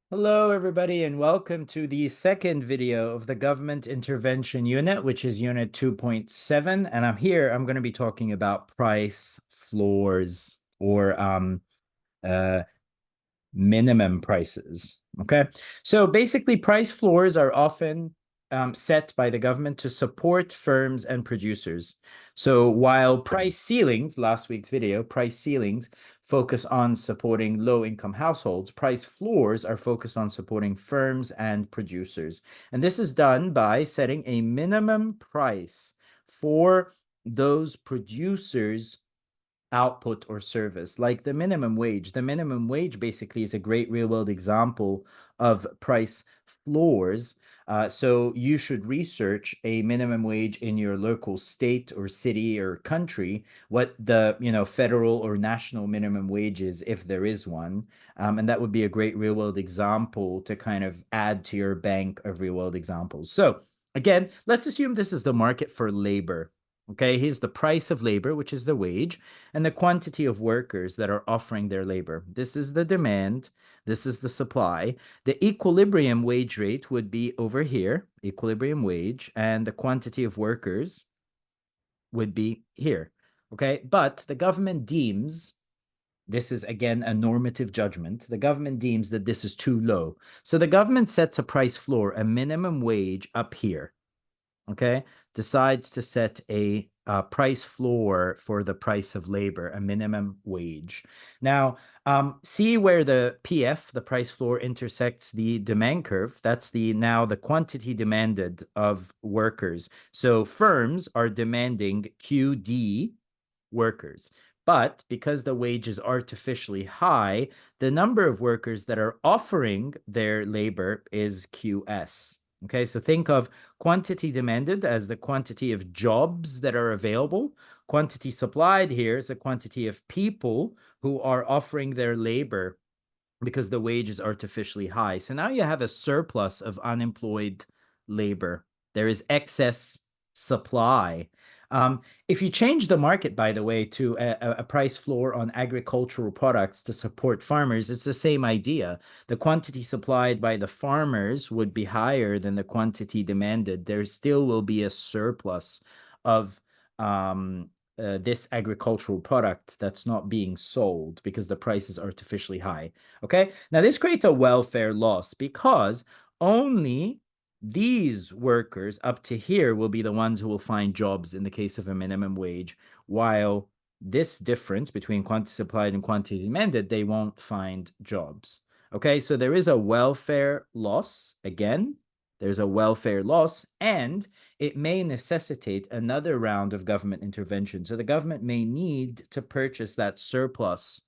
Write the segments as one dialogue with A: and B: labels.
A: Hello, everybody, and welcome to the second video of the Government Intervention Unit, which is Unit 2.7. And I'm going to be talking about price floors or uh, minimum prices. Okay. So basically, price floors are often set by the government to support firms and producers. So while price ceilings, last week's video, price ceilings focus on supporting low-income households, price floors are focused on supporting firms and producers. And this is done by setting a minimum price for those producers output or service, like the minimum wage. The minimum wage basically is a great real world example of price floors. So you should research a minimum wage in your local state or city or country, what the federal or national minimum wage is, if there is one. And that would be a great real world example to kind of add to your bank of real world examples. So again, let's assume this is the market for labor. Okay, here's the price of labor, which is the wage, and the quantity of workers that are offering their labor. This is the demand. This is the supply. The equilibrium wage rate would be over here, equilibrium wage, and the quantity of workers would be here. Okay, but the government deems, this is again a normative judgment, the government deems that this is too low. So the government sets a price floor, a minimum wage up here. Okay, decides to set a price floor for the price of labor, a minimum wage. Now, see where the PF, the price floor, intersects the demand curve. That's now the quantity demanded of workers. So firms are demanding QD workers. But because the wage is artificially high, the number of workers that are offering their labor is QS. Okay, so think of quantity demanded as the quantity of jobs that are available. Quantity supplied here is the quantity of people who are offering their labor because the wage is artificially high. So now you have a surplus of unemployed labor. There is excess supply. If you change the market, by the way, to a price floor on agricultural products to support farmers, it's the same idea. The quantity supplied by the farmers would be higher than the quantity demanded. There still will be a surplus of this agricultural product that's not being sold because the price is artificially high. Okay, now this creates a welfare loss because only these workers up to here will be the ones who will find jobs in the case of a minimum wage, while this difference between quantity supplied and quantity demanded, they won't find jobs. Okay, so there is a welfare loss. Again, there's a welfare loss, and it may necessitate another round of government intervention. So the government may need to purchase that surplus,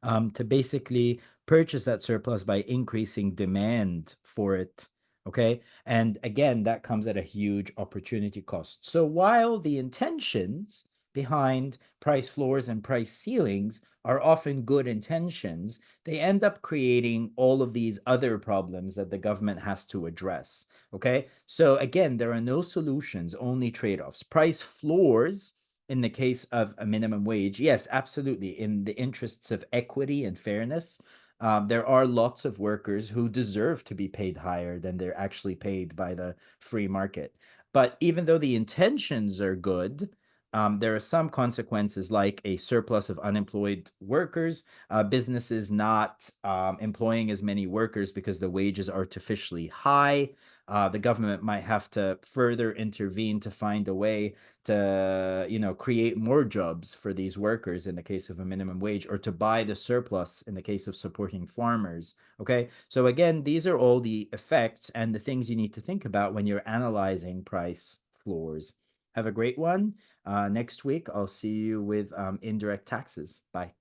A: to basically purchase that surplus by increasing demand for it. Okay. And again, that comes at a huge opportunity cost. So while the intentions behind price floors and price ceilings are often good intentions, they end up creating all of these other problems that the government has to address. Okay. So again, there are no solutions, only trade-offs. Price floors in the case of a minimum wage, yes, absolutely. In the interests of equity and fairness, there are lots of workers who deserve to be paid higher than they're actually paid by the free market. But even though the intentions are good, there are some consequences like a surplus of unemployed workers, businesses not employing as many workers because the wage is artificially high. The government might have to further intervene to find a way to, create more jobs for these workers in the case of a minimum wage, or to buy the surplus in the case of supporting farmers. Okay, so again, these are all the effects and the things you need to think about when you're analyzing price floors. Have a great one. Next week, I'll see you with indirect taxes. Bye.